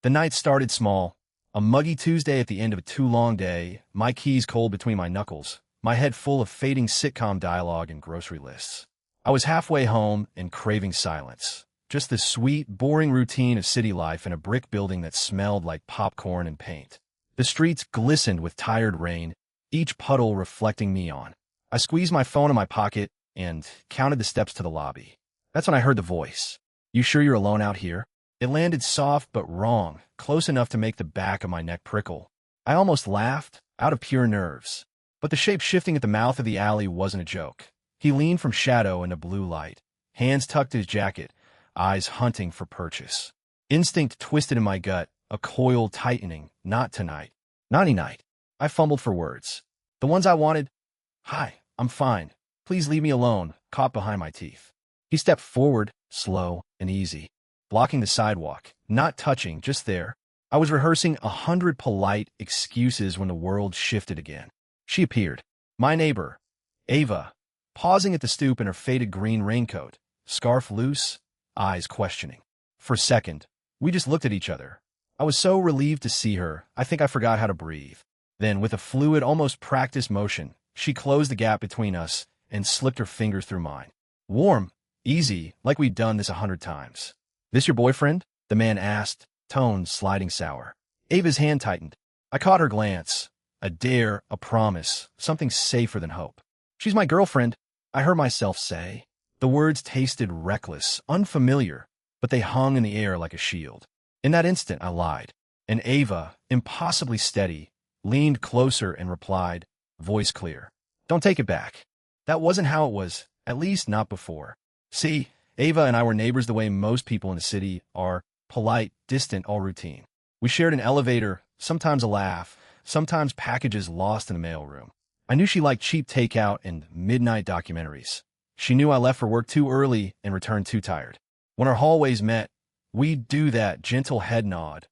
The night started small. A muggy Tuesday at the end of a too-long day, my keys cold between my knuckles, my head full of fading sitcom dialogue and grocery lists. I was halfway home and craving silence. Just the sweet, boring routine of city life in a brick building that smelled like popcorn and paint. The streets glistened with tired rain, each puddle reflecting neon. I squeezed my phone in my pocket and counted the steps to the lobby. That's when I heard the voice. "You sure you're alone out here?" It landed soft but wrong, close enough to make the back of my neck prickle. I almost laughed, out of pure nerves. But the shape shifting at the mouth of the alley wasn't a joke. He leaned from shadow into blue light, hands tucked in his jacket, eyes hunting for purchase. Instinct twisted in my gut, a coil tightening. Not tonight. Naughty night. I fumbled for words. The ones I wanted. "Hi, I'm fine. Please leave me alone," caught behind my teeth. He stepped forward, slow and easy, blocking the sidewalk, not touching, just there. I was rehearsing 100 polite excuses when the world shifted again. She appeared. My neighbor, Ava, pausing at the stoop in her faded green raincoat, scarf loose, eyes questioning. For a second, we just looked at each other. I was so relieved to see her, I think I forgot how to breathe. Then, with a fluid, almost practiced motion, she closed the gap between us and slipped her fingers through mine. Warm, easy, like we'd done this 100 times. "This your boyfriend?" the man asked, tone sliding sour. Ava's hand tightened. I caught her glance. A dare, a promise, something safer than hope. "She's my girlfriend," I heard myself say. The words tasted reckless, unfamiliar, but they hung in the air like a shield. In that instant, I lied. And Ava, impossibly steady, leaned closer and replied, voice clear. "Don't take it back. That wasn't how it was, at least not before. See, Ava and I were neighbors the way most people in the city are, polite, distant, all routine. We shared an elevator, sometimes a laugh, sometimes packages lost in the mailroom. I knew she liked cheap takeout and midnight documentaries. She knew I left for work too early and returned too tired. When our hallways met, we'd do that gentle head nod,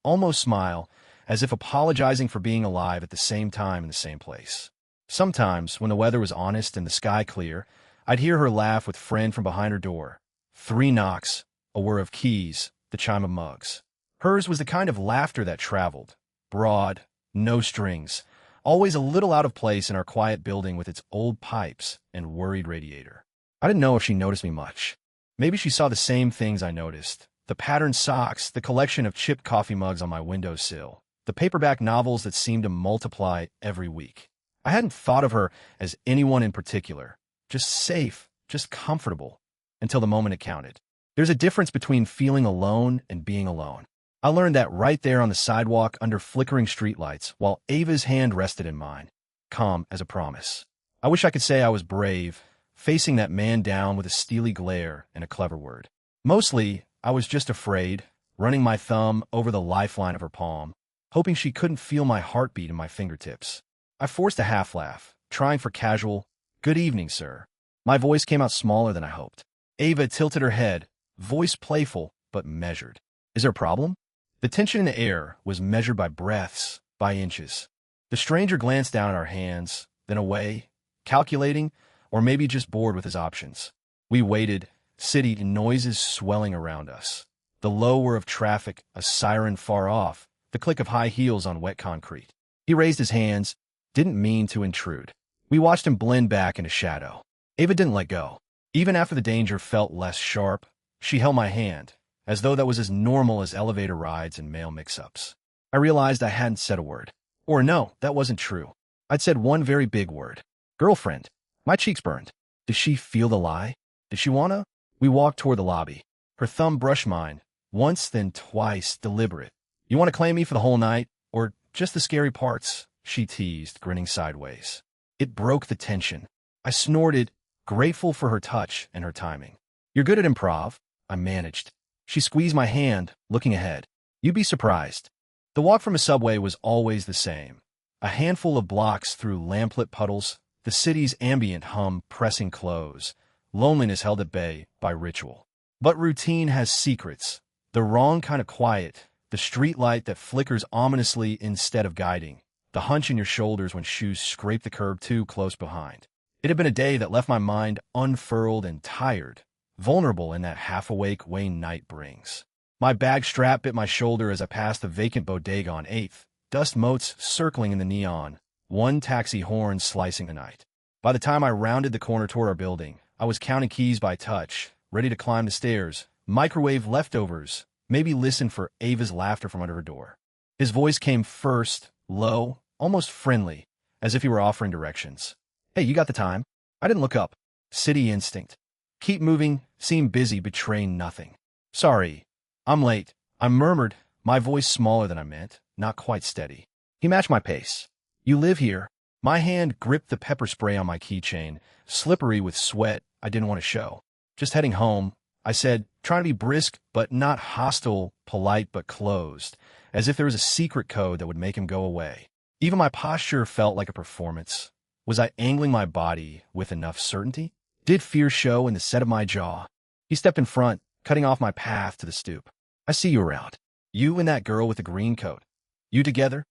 almost smile, as if apologizing for being alive at the same time in the same place. Sometimes, when the weather was honest and the sky clear, I'd hear her laugh with friend from behind her door. 3 knocks, a whir of keys, the chime of mugs. Hers was the kind of laughter that traveled. Broad, no strings, always a little out of place in our quiet building with its old pipes and worried radiator. I didn't know if she noticed me much. Maybe she saw the same things I noticed. The patterned socks, the collection of chipped coffee mugs on my windowsill, the paperback novels that seemed to multiply every week. I hadn't thought of her as anyone in particular. Just safe, just comfortable, until the moment it counted. There's a difference between feeling alone and being alone. I learned that right there on the sidewalk under flickering streetlights while Ava's hand rested in mine, calm as a promise. I wish I could say I was brave, facing that man down with a steely glare and a clever word. Mostly, I was just afraid, running my thumb over the lifeline of her palm, hoping she couldn't feel my heartbeat in my fingertips. I forced a half laugh, trying for casual, "Good evening, sir." My voice came out smaller than I hoped. Ava tilted her head, voice playful but measured. "Is there a problem?" The tension in the air was measured by breaths, by inches. The stranger glanced down at our hands, then away, calculating, or maybe just bored with his options. We waited, city noises swelling around us. The low whir of traffic, a siren far off, the click of high heels on wet concrete. He raised his hands, didn't mean to intrude. We watched him blend back into shadow. Ava didn't let go. Even after the danger felt less sharp, she held my hand, as though that was as normal as elevator rides and mail mix-ups. I realized I hadn't said a word. Or no, that wasn't true. I'd said one very big word. Girlfriend. My cheeks burned. Did she feel the lie? Did she wanna? We walked toward the lobby. Her thumb brushed mine, once then twice, deliberate. "You want to claim me for the whole night? Or just the scary parts?" she teased, grinning sideways. It broke the tension. I snorted, grateful for her touch and her timing. "You're good at improv," I managed. She squeezed my hand, looking ahead. "You'd be surprised." The walk from a subway was always the same. A handful of blocks through lamplit puddles, the city's ambient hum pressing close, loneliness held at bay by ritual. But routine has secrets, the wrong kind of quiet, the street light that flickers ominously instead of guiding, the hunch in your shoulders when shoes scrape the curb too close behind. It had been a day that left my mind unfurled and tired, vulnerable in that half-awake way night brings. My bag strap bit my shoulder as I passed the vacant bodega on 8th, dust motes circling in the neon, one taxi horn slicing the night. By the time I rounded the corner toward our building, I was counting keys by touch, ready to climb the stairs, microwave leftovers, maybe listen for Ava's laughter from under her door. His voice came first, low, almost friendly, as if he were offering directions. Hey, you got the time? I didn't look up. City instinct. Keep moving, seem busy, betraying nothing. Sorry, I'm late. I murmured, my voice smaller than I meant, not quite steady. He matched my pace. You live here. My hand gripped the pepper spray on my keychain, slippery with sweat I didn't want to show. Just heading home, I said, trying to be brisk but not hostile, polite but closed, as if there was a secret code that would make him go away. Even my posture felt like a performance. Was I angling my body with enough certainty? Did fear show in the set of my jaw? He stepped in front, cutting off my path to the stoop. I see you around. You and that girl with the green coat. You together?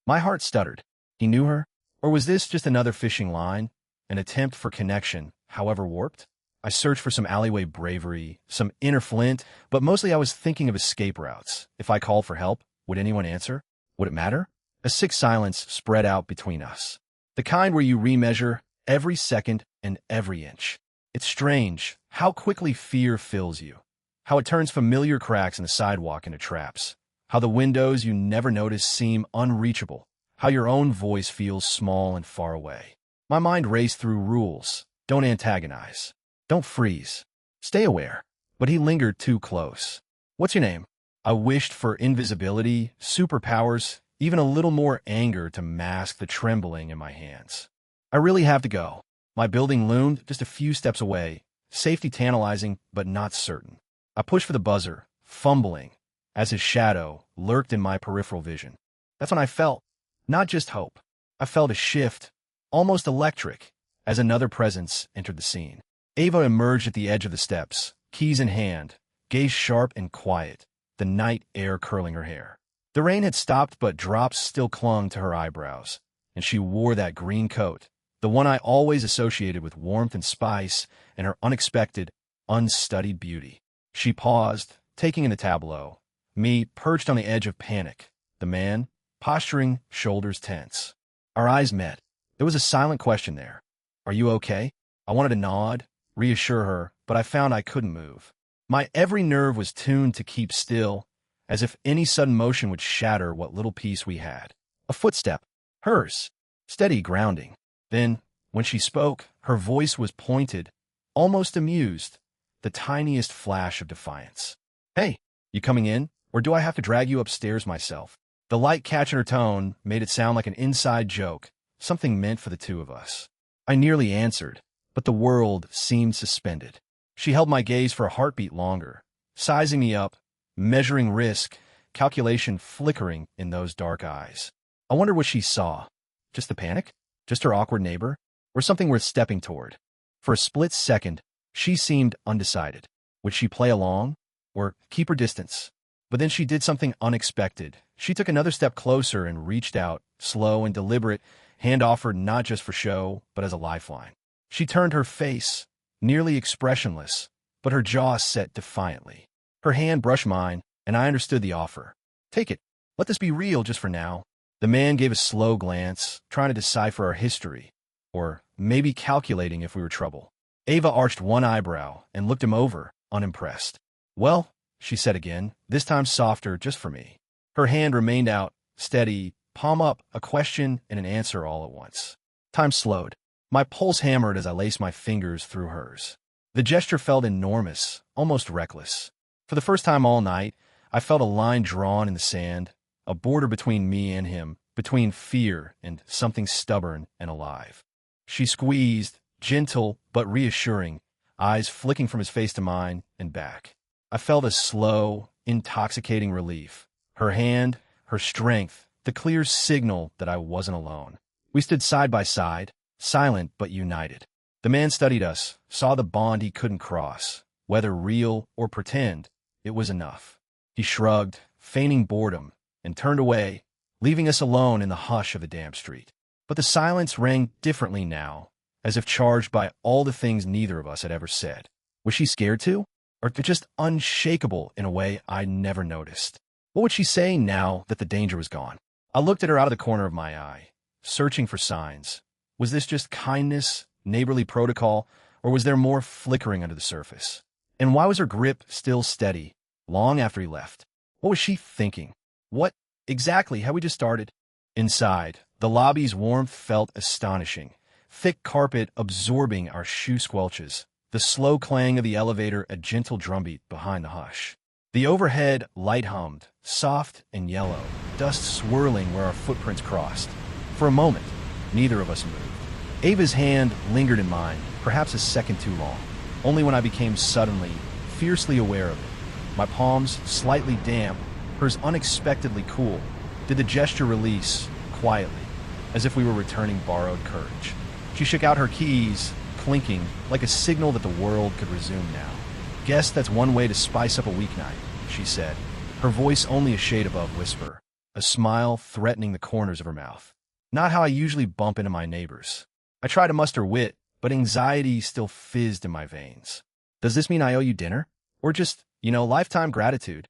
My heart stuttered. He knew her? Or was this just another fishing line? An attempt for connection, however warped? I searched for some alleyway bravery, some inner flint, but mostly I was thinking of escape routes. If I called for help, would anyone answer? Would it matter? A sick silence spread out between us. The kind where you remeasure every second and every inch. It's strange how quickly fear fills you. How it turns familiar cracks in the sidewalk into traps. How the windows you never noticed seem unreachable. How your own voice feels small and far away. My mind raced through rules. Don't antagonize. Don't freeze. Stay aware. But he lingered too close. What's your name? I wished for invisibility, superpowers, even a little more anger to mask the trembling in my hands. I really have to go. My building loomed just a few steps away, safety tantalizing but not certain. I pushed for the buzzer, fumbling, as his shadow lurked in my peripheral vision. That's when I felt, not just hope, I felt a shift, almost electric, as another presence entered the scene. Ava emerged at the edge of the steps, keys in hand, gaze sharp and quiet, the night air curling her hair. The rain had stopped, but drops still clung to her eyebrows, and she wore that green coat, the one I always associated with warmth and spice, and her unexpected, unstudied beauty. She paused, taking in the tableau, me perched on the edge of panic, the man, posturing, shoulders tense. Our eyes met. There was a silent question there. Are you okay? I wanted to nod, reassure her, but I found I couldn't move. My every nerve was tuned to keep still, as if any sudden motion would shatter what little peace we had. A footstep. Hers. Steady, grounding. Then, when she spoke, her voice was pointed, almost amused, the tiniest flash of defiance. Hey, you coming in, or do I have to drag you upstairs myself? The light catch in her tone made it sound like an inside joke, something meant for the two of us. I nearly answered, but the world seemed suspended. She held my gaze for a heartbeat longer, sizing me up, measuring risk, calculation flickering in those dark eyes. I wondered what she saw. Just the panic? Just her awkward neighbor? Or something worth stepping toward? For a split second, she seemed undecided. Would she play along? Or keep her distance? But then she did something unexpected. She took another step closer and reached out, slow and deliberate, hand offered not just for show, but as a lifeline. She turned her face, nearly expressionless, but her jaw set defiantly. Her hand brushed mine, and I understood the offer. Take it. Let this be real just for now. The man gave a slow glance, trying to decipher our history, or maybe calculating if we were trouble. Ava arched one eyebrow and looked him over, unimpressed. Well, she said again, this time softer just for me. Her hand remained out, steady, palm up, a question and an answer all at once. Time slowed. My pulse hammered as I laced my fingers through hers. The gesture felt enormous, almost reckless. For the first time all night, I felt a line drawn in the sand, a border between me and him, between fear and something stubborn and alive. She squeezed, gentle but reassuring, eyes flicking from his face to mine and back. I felt a slow, intoxicating relief. Her hand, her strength, the clear signal that I wasn't alone. We stood side by side, silent but united. The man studied us, saw the bond he couldn't cross. Whether real or pretend, it was enough. He shrugged, feigning boredom, and turned away, leaving us alone in the hush of the damp street. But the silence rang differently now, as if charged by all the things neither of us had ever said. Was she scared too? or just unshakable in a way I never noticed. What would she say now that the danger was gone? I looked at her out of the corner of my eye, searching for signs. Was this just kindness, neighborly protocol, or was there more flickering under the surface? And why was her grip still steady, long after he left? What was she thinking? What exactly had we just started? Inside, the lobby's warmth felt astonishing. Thick carpet absorbing our shoe squelches, the slow clang of the elevator a gentle drumbeat behind the hush. The overhead light hummed, soft and yellow, dust swirling where our footprints crossed. For a moment, neither of us moved. Ava's hand lingered in mine, perhaps a second too long, only when I became suddenly, fiercely aware of it. My palms slightly damp, hers unexpectedly cool. Did the gesture release, quietly, as if we were returning borrowed courage. She shook out her keys, clinking, like a signal that the world could resume now. "Guess that's one way to spice up a weeknight," she said, her voice only a shade above whisper, a smile threatening the corners of her mouth. Not how I usually bump into my neighbors. I try to muster wit, but anxiety still fizzed in my veins. "Does this mean I owe you dinner? Or just, lifetime gratitude?"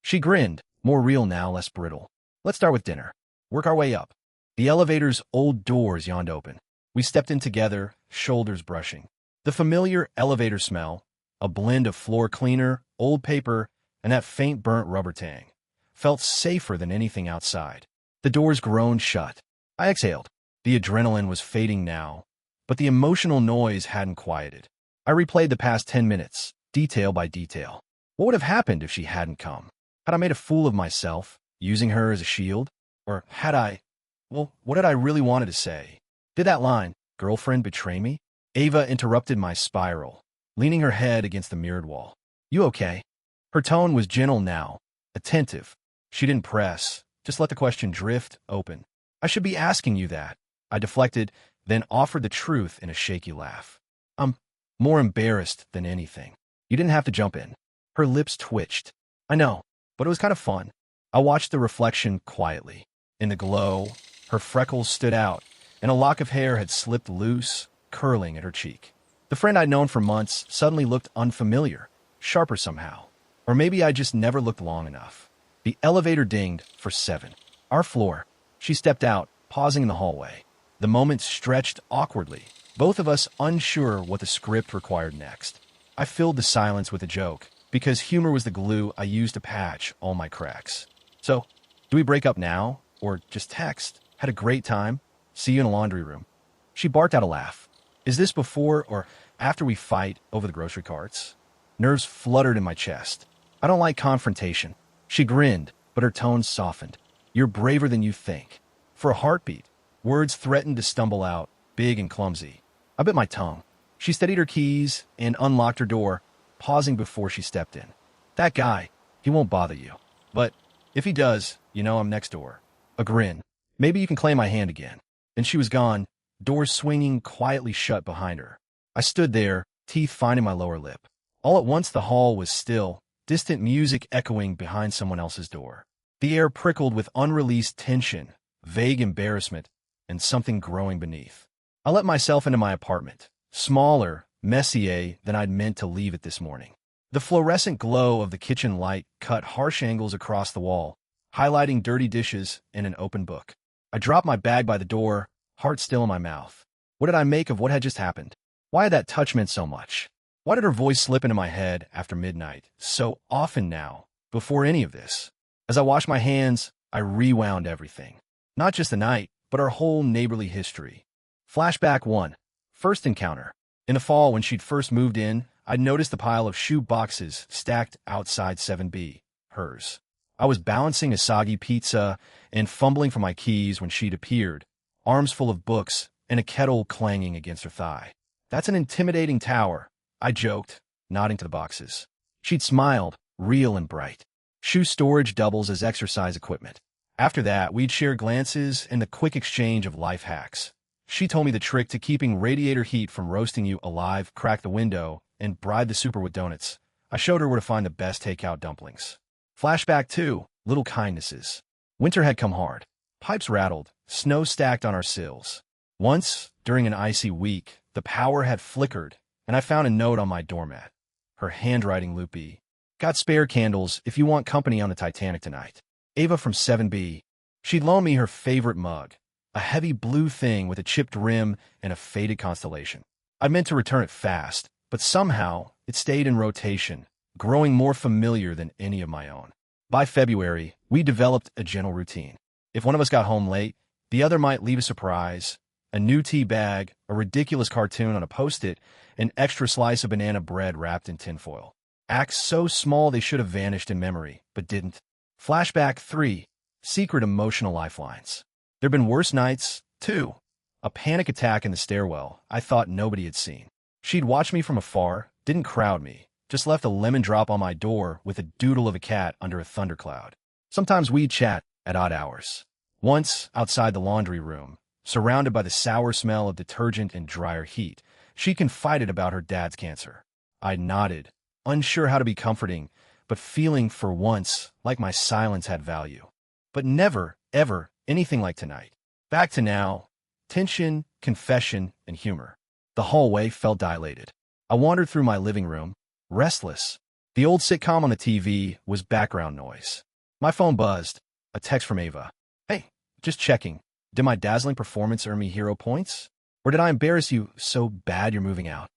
She grinned, more real now, less brittle. "Let's start with dinner. Work our way up." The elevator's old doors yawned open. We stepped in together, shoulders brushing. The familiar elevator smell, a blend of floor cleaner, old paper, and that faint burnt rubber tang, felt safer than anything outside. The doors groaned shut. I exhaled. The adrenaline was fading now, but the emotional noise hadn't quieted. I replayed the past 10 minutes, detail by detail. What would have happened if she hadn't come? Had I made a fool of myself, using her as a shield? Or what had I really wanted to say? Did that line, "girlfriend," betray me? Ava interrupted my spiral, leaning her head against the mirrored wall. "You okay?" Her tone was gentle now, attentive. She didn't press, just let the question drift open. "I should be asking you that." I deflected, then offered the truth in a shaky laugh. "I'm more embarrassed than anything." "You didn't have to jump in." Her lips twitched. "I know, but it was kind of fun." I watched the reflection quietly. In the glow, her freckles stood out, and a lock of hair had slipped loose, curling at her cheek. The friend I'd known for months suddenly looked unfamiliar, sharper somehow. Or maybe I just never looked long enough. The elevator dinged for 7. Our floor. She stepped out, pausing in the hallway. The moment stretched awkwardly, both of us unsure what the script required next. I filled the silence with a joke, because humor was the glue I used to patch all my cracks. "So, do we break up now? Or just text? Had a great time? See you in the laundry room." She barked out a laugh. "Is this before or after we fight over the grocery carts?" Nerves fluttered in my chest. "I don't like confrontation." She grinned, but her tone softened. "You're braver than you think." For a heartbeat, words threatened to stumble out, big and clumsy. I bit my tongue. She steadied her keys and unlocked her door, pausing before she stepped in. "That guy, he won't bother you. But if he does, I'm next door." A grin. "Maybe you can claim my hand again." And she was gone, doors swinging quietly shut behind her. I stood there, teeth finding my lower lip. All at once the hall was still, distant music echoing behind someone else's door. The air prickled with unreleased tension, vague embarrassment, and something growing beneath. I let myself into my apartment, smaller, messier than I'd meant to leave it this morning. The fluorescent glow of the kitchen light cut harsh angles across the wall, highlighting dirty dishes and an open book. I dropped my bag by the door, heart still in my mouth. What did I make of what had just happened? Why had that touch meant so much? Why did her voice slip into my head after midnight, so often now, before any of this? As I washed my hands, I rewound everything. Not just the night, but our whole neighborly history. Flashback 1. First encounter. In the fall, when she'd first moved in, I'd noticed the pile of shoe boxes stacked outside 7B, hers. I was balancing a soggy pizza and fumbling for my keys when she'd appeared, arms full of books and a kettle clanging against her thigh. "That's an intimidating tower," I joked, nodding to the boxes. She'd smiled, real and bright. Shoe storage doubles as exercise equipment. After that, we'd share glances and the quick exchange of life hacks. She told me the trick to keeping radiator heat from roasting you alive: crack the window and bribe the super with donuts. I showed her where to find the best takeout dumplings. Flashback 2. Little kindnesses. Winter had come hard. Pipes rattled, snow stacked on our sills. Once, during an icy week, the power had flickered, and I found a note on my doormat. her handwriting loopy. Got spare candles if you want company on the Titanic tonight. Ava from 7B. She'd loaned me her favorite mug, a heavy blue thing with a chipped rim and a faded constellation. I meant to return it fast, but somehow it stayed in rotation, growing more familiar than any of my own. By February, we developed a gentle routine. If one of us got home late, the other might leave a surprise, a new tea bag, a ridiculous cartoon on a Post-it, an extra slice of banana bread wrapped in tinfoil. Acts so small they should have vanished in memory, but didn't. Flashback 3. Secret emotional lifelines. There've been worse nights, too. A panic attack in the stairwell I thought nobody had seen. She'd watched me from afar, didn't crowd me, just left a lemon drop on my door with a doodle of a cat under a thundercloud. Sometimes we'd chat at odd hours. Once, outside the laundry room, surrounded by the sour smell of detergent and dryer heat, she confided about her dad's cancer. I nodded, unsure how to be comforting, but feeling for once like my silence had value. But never, ever, anything like tonight. Back to now. Tension, confession, and humor. The hallway felt dilated. I wandered through my living room, restless. The old sitcom on the TV was background noise. My phone buzzed. A text from Ava. Hey, just checking. Did my dazzling performance earn me hero points? Or did I embarrass you so bad you're moving out?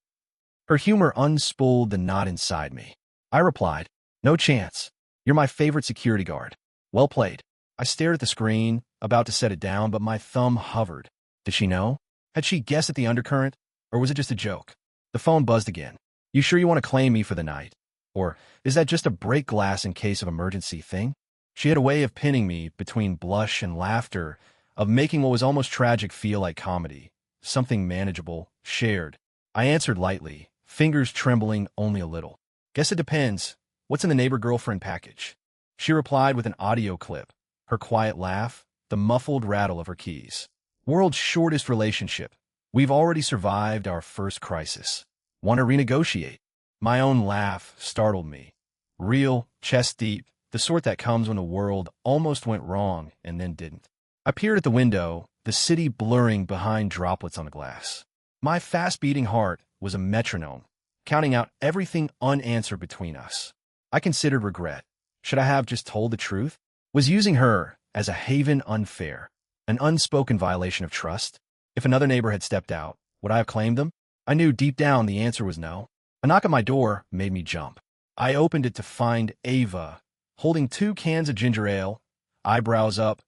Her humor unspooled the knot inside me. I replied, no chance. You're my favorite security guard. Well played. I stared at the screen, about to set it down, but my thumb hovered. Did she know? Had she guessed at the undercurrent? Or was it just a joke? The phone buzzed again. You sure you want to claim me for the night? Or is that just a break glass in case of emergency thing? She had a way of pinning me between blush and laughter, of making what was almost tragic feel like comedy. Something manageable, shared. I answered lightly, fingers trembling only a little. Guess it depends. What's in the neighbor-girlfriend package? She replied with an audio clip. Her quiet laugh, the muffled rattle of her keys. World's shortest relationship. We've already survived our first crisis. Want to renegotiate? My own laugh startled me. Real, chest deep, the sort that comes when the world almost went wrong and then didn't. I peered at the window, the city blurring behind droplets on the glass. My fast-beating heart was a metronome, counting out everything unanswered between us. I considered regret. Should I have just told the truth? Was using her as a haven unfair? An unspoken violation of trust? If another neighbor had stepped out, would I have claimed them? I knew deep down the answer was no. A knock at my door made me jump. I opened it to find Ava, holding 2 cans of ginger ale, eyebrows up,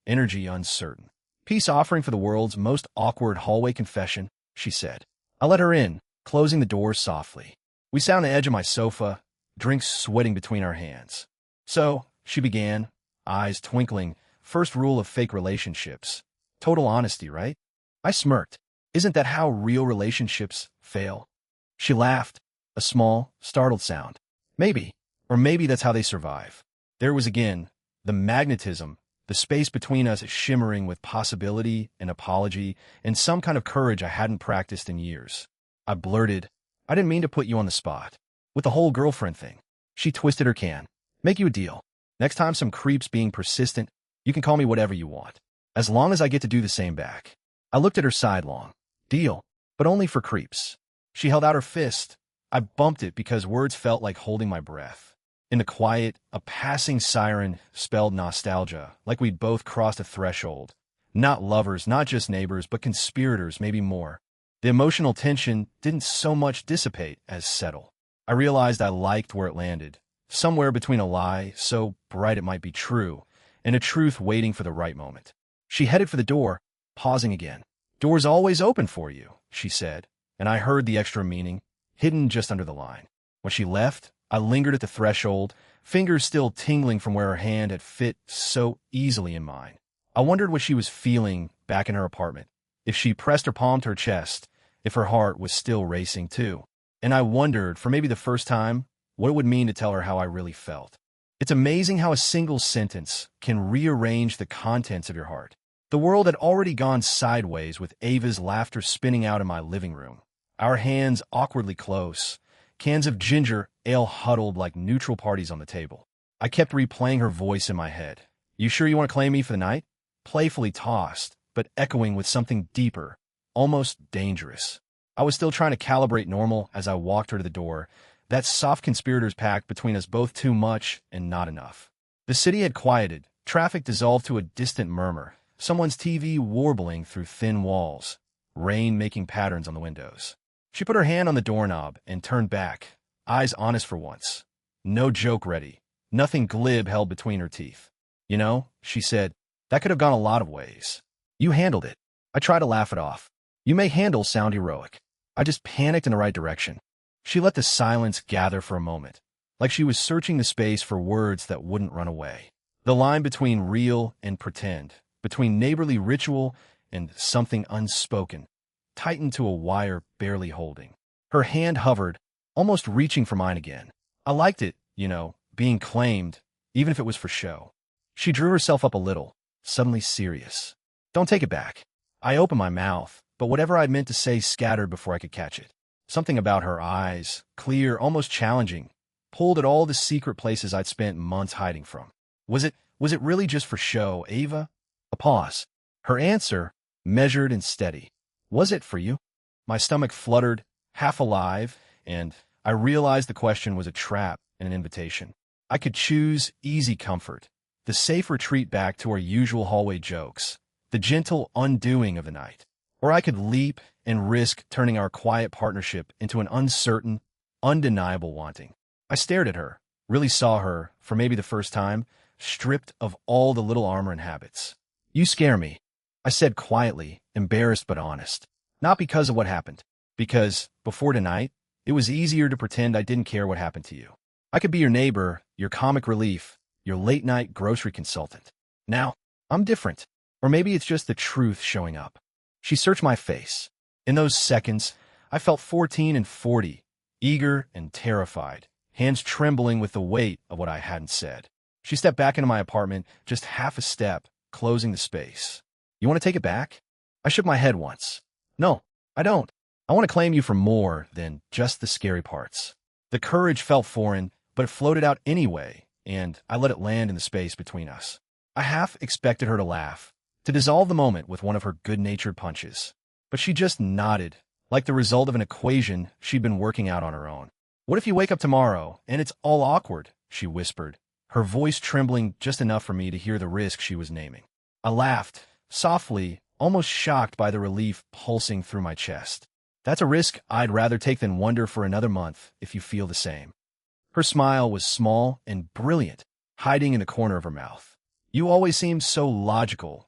energy uncertain. Peace offering for the world's most awkward hallway confession, she said. I let her in, closing the door softly. We sat on the edge of my sofa, drinks sweating between our hands. So, she began, eyes twinkling, first rule of fake relationships. Total honesty, right? I smirked. Isn't that how real relationships fail? She laughed, a small, startled sound. Maybe, or maybe that's how they survive. There was again, the magnetism, the space between us shimmering with possibility and apology and some kind of courage I hadn't practiced in years. I blurted, I didn't mean to put you on the spot. With the whole girlfriend thing. She twisted her can. Make you a deal. Next time some creep's being persistent, you can call me whatever you want. As long as I get to do the same back. I looked at her sidelong. Deal. But only for creeps. She held out her fist. I bumped it because words felt like holding my breath. In the quiet, a passing siren spelled nostalgia, like we'd both crossed a threshold. Not lovers, not just neighbors, but conspirators, maybe more. The emotional tension didn't so much dissipate as settle. I realized I liked where it landed. Somewhere between a lie, so bright it might be true, and a truth waiting for the right moment. She headed for the door, pausing again. Door's always open for you, she said, and I heard the extra meaning, hidden just under the line. When she left, I lingered at the threshold, fingers still tingling from where her hand had fit so easily in mine. I wondered what she was feeling back in her apartment, if she pressed her palm to her chest, if her heart was still racing too. And I wondered, for maybe the first time, what it would mean to tell her how I really felt. It's amazing how a single sentence can rearrange the contents of your heart. The world had already gone sideways with Ava's laughter spinning out in my living room. Our hands awkwardly close, cans of ginger ale huddled like neutral parties on the table. I kept replaying her voice in my head. You sure you want to claim me for the night? Playfully tossed, but echoing with something deeper, almost dangerous. I was still trying to calibrate normal as I walked her to the door, That soft conspirators pact between us both too much and not enough. The city had quieted, traffic dissolved to a distant murmur, someone's TV warbling through thin walls, rain making patterns on the windows. She put her hand on the doorknob and turned back, eyes honest for once. No joke ready, nothing glib held between her teeth. You know, she said, that could have gone a lot of ways. You handled it. I tried to laugh it off. You may handle sound heroic. I just panicked in the right direction. She let the silence gather for a moment, like she was searching the space for words that wouldn't run away. The line between real and pretend, between neighborly ritual and something unspoken, tightened to a wire barely holding. Her hand hovered, almost reaching for mine again. I liked it, being claimed, even if it was for show. She drew herself up a little, suddenly serious. Don't take it back. I opened my mouth, but whatever I'd meant to say scattered before I could catch it. Something about her eyes, clear, almost challenging, pulled at all the secret places I'd spent months hiding from. Was it really just for show, Ava? A pause. Her answer, measured and steady. Was it for you? My stomach fluttered, half alive, and I realized the question was a trap and an invitation. I could choose easy comfort, the safe retreat back to our usual hallway jokes, the gentle undoing of the night. Or I could leap and risk turning our quiet partnership into an uncertain, undeniable wanting. I stared at her, really saw her, for maybe the first time, stripped of all the little armor and habits. You scare me, I said quietly, embarrassed but honest. Not because of what happened, because, before tonight, it was easier to pretend I didn't care what happened to you. I could be your neighbor, your comic relief, your late-night grocery consultant. Now, I'm different. Or maybe it's just the truth showing up. She searched my face. In those seconds, I felt 14 and 40, eager and terrified, hands trembling with the weight of what I hadn't said. She stepped back into my apartment, just half a step, closing the space. You want to take it back? I shook my head once. No, I don't. I want to claim you for more than just the scary parts. The courage felt foreign, but it floated out anyway, and I let it land in the space between us. I half expected her to laugh, to dissolve the moment with one of her good-natured punches. But she just nodded, like the result of an equation she'd been working out on her own. What if you wake up tomorrow, and it's all awkward? She whispered, her voice trembling just enough for me to hear the risk she was naming. I laughed, softly, almost shocked by the relief pulsing through my chest. That's a risk I'd rather take than wonder for another month, if you feel the same. Her smile was small and brilliant, hiding in the corner of her mouth. You always seemed so logical,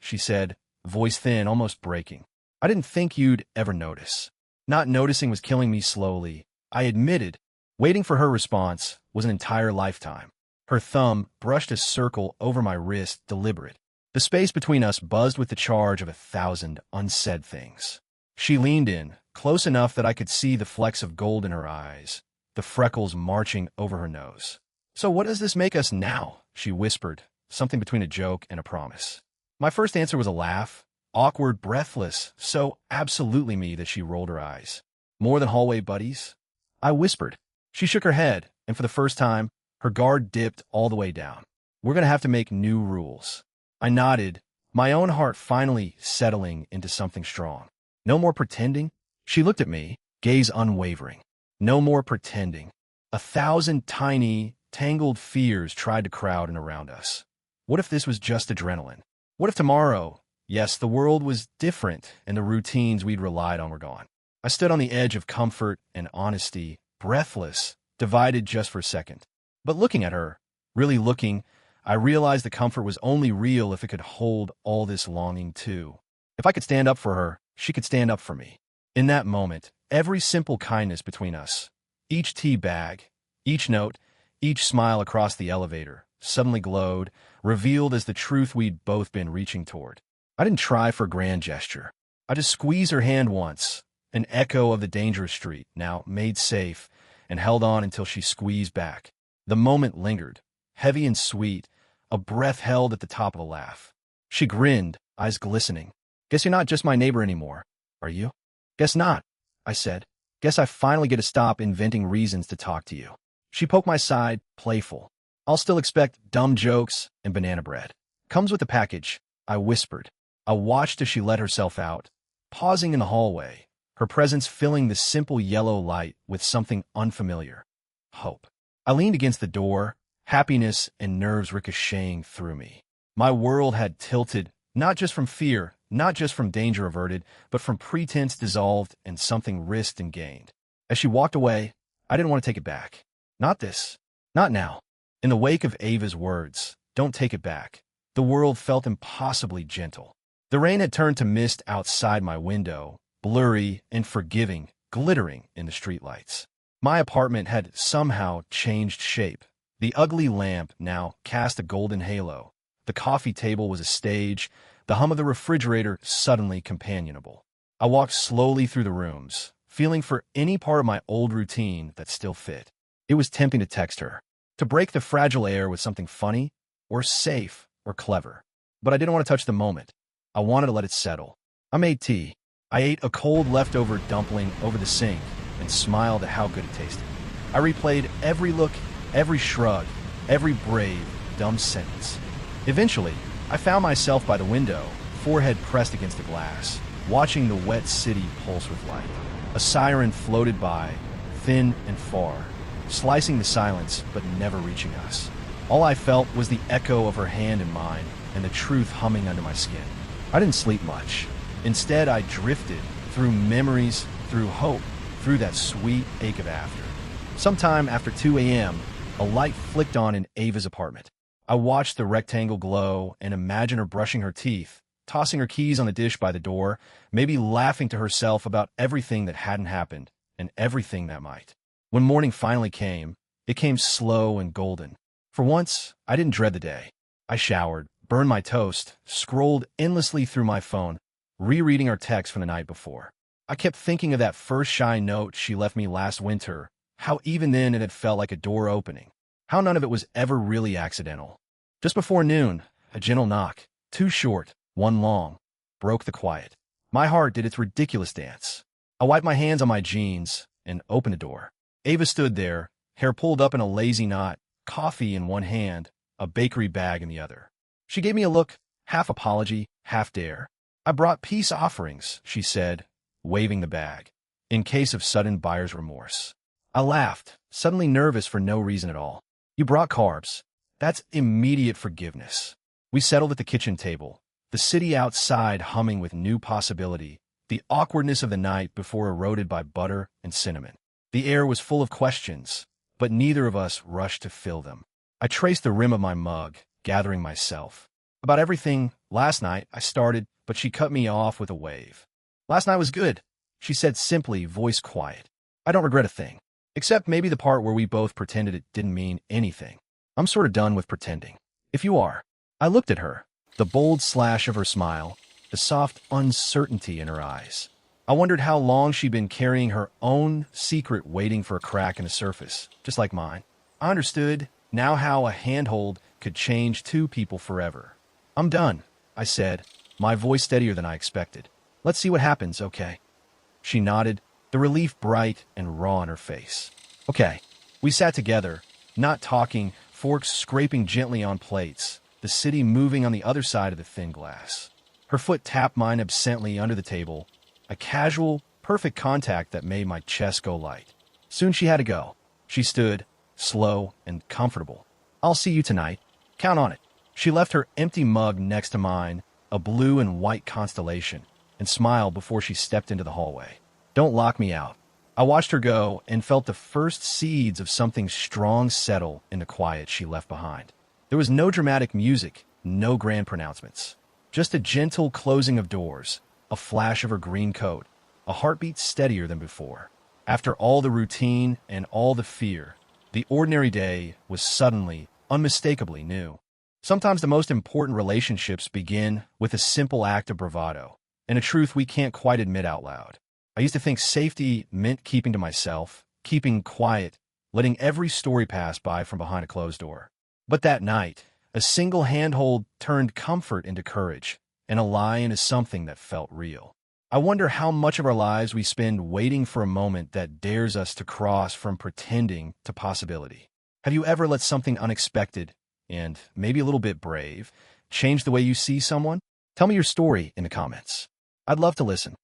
she said, voice thin, almost breaking. I didn't think you'd ever notice. Not noticing was killing me slowly. I admitted, waiting for her response was an entire lifetime. Her thumb brushed a circle over my wrist, deliberate. The space between us buzzed with the charge of 1,000 unsaid things. She leaned in, close enough that I could see the flecks of gold in her eyes, the freckles marching over her nose. So what does this make us now? She whispered, something between a joke and a promise. My first answer was a laugh, awkward, breathless, so absolutely me that she rolled her eyes. More than hallway buddies? I whispered. She shook her head, and for the first time, her guard dipped all the way down. We're going to have to make new rules. I nodded, my own heart finally settling into something strong. No more pretending? She looked at me, gaze unwavering. No more pretending. 1,000 tiny, tangled fears tried to crowd in around us. What if this was just adrenaline? What if tomorrow, yes, the world was different and the routines we'd relied on were gone? I stood on the edge of comfort and honesty, breathless, divided just for a second. But looking at her, really looking, I realized the comfort was only real if it could hold all this longing too. If I could stand up for her, she could stand up for me. In that moment, every simple kindness between us, each tea bag, each note, each smile across the elevator, suddenly glowed, revealed as the truth we'd both been reaching toward. I didn't try for a grand gesture. I just squeezed her hand once, an echo of the dangerous street, now made safe, and held on until she squeezed back. The moment lingered, heavy and sweet, a breath held at the top of a laugh. She grinned, eyes glistening. Guess you're not just my neighbor anymore, are you? Guess not, I said. Guess I finally get to stop inventing reasons to talk to you. She poked my side, playful. I'll still expect dumb jokes and banana bread. Comes with the package, I whispered. I watched as she let herself out, pausing in the hallway, her presence filling the simple yellow light with something unfamiliar. Hope. I leaned against the door, happiness and nerves ricocheting through me. My world had tilted, not just from fear, not just from danger averted, but from pretense dissolved and something risked and gained. As she walked away, I didn't want to take it back. Not this. Not now. In the wake of Ava's words, "Don't take it back," the world felt impossibly gentle. The rain had turned to mist outside my window, blurry and forgiving, glittering in the streetlights. My apartment had somehow changed shape. The ugly lamp now cast a golden halo. The coffee table was a stage, the hum of the refrigerator suddenly companionable. I walked slowly through the rooms, feeling for any part of my old routine that still fit. It was tempting to text her, to break the fragile air with something funny, or safe, or clever. But I didn't want to touch the moment. I wanted to let it settle. I made tea. I ate a cold leftover dumpling over the sink and smiled at how good it tasted. I replayed every look, every shrug, every brave, dumb sentence. Eventually, I found myself by the window, forehead pressed against the glass, watching the wet city pulse with light. A siren floated by, thin and far, slicing the silence but never reaching us. All I felt was the echo of her hand in mine and the truth humming under my skin. I didn't sleep much. Instead, I drifted through memories, through hope, through that sweet ache of after. Sometime after 2 a.m., a light flicked on in Ava's apartment. I watched the rectangle glow and imagined her brushing her teeth, tossing her keys on the dish by the door, maybe laughing to herself about everything that hadn't happened and everything that might. When morning finally came, it came slow and golden. For once, I didn't dread the day. I showered, burned my toast, scrolled endlessly through my phone, rereading our text from the night before. I kept thinking of that first shy note she left me last winter, how even then it had felt like a door opening, how none of it was ever really accidental. Just before noon, a gentle knock, two short, one long, broke the quiet. My heart did its ridiculous dance. I wiped my hands on my jeans and opened the door. Ava stood there, hair pulled up in a lazy knot, coffee in one hand, a bakery bag in the other. She gave me a look, half apology, half dare. "I brought peace offerings," she said, waving the bag, in case of sudden buyer's remorse. I laughed, suddenly nervous for no reason at all. "You brought carbs. That's immediate forgiveness." We settled at the kitchen table, the city outside humming with new possibility, the awkwardness of the night before eroded by butter and cinnamon. The air was full of questions, but neither of us rushed to fill them. I traced the rim of my mug, gathering myself. "About everything, last night, I started, but she cut me off with a wave. "Last night was good," she said simply, voice quiet. "I don't regret a thing. Except maybe the part where we both pretended it didn't mean anything. I'm sort of done with pretending. If you are." I looked at her, the bold slash of her smile, the soft uncertainty in her eyes. I wondered how long she'd been carrying her own secret waiting for a crack in the surface, just like mine. I understood now how a handhold could change two people forever. "I'm done," I said, my voice steadier than I expected. "Let's see what happens, okay?" She nodded, the relief bright and raw in her face. "Okay." We sat together, not talking, forks scraping gently on plates, the city moving on the other side of the thin glass. Her foot tapped mine absently under the table, a casual, perfect contact that made my chest go light. Soon she had to go. She stood, slow and comfortable. "I'll see you tonight. Count on it." She left her empty mug next to mine, a blue and white constellation, and smiled before she stepped into the hallway. "Don't lock me out." I watched her go and felt the first seeds of something strong settle in the quiet she left behind. There was no dramatic music, no grand pronouncements. Just a gentle closing of doors, a flash of her green coat, a heartbeat steadier than before. After all the routine and all the fear, the ordinary day was suddenly, unmistakably new. Sometimes the most important relationships begin with a simple act of bravado, and a truth we can't quite admit out loud. I used to think safety meant keeping to myself, keeping quiet, letting every story pass by from behind a closed door. But that night, a single handhold turned comfort into courage, and a lie into something that felt real. I wonder how much of our lives we spend waiting for a moment that dares us to cross from pretending to possibility. Have you ever let something unexpected, and maybe a little bit brave, change the way you see someone? Tell me your story in the comments. I'd love to listen.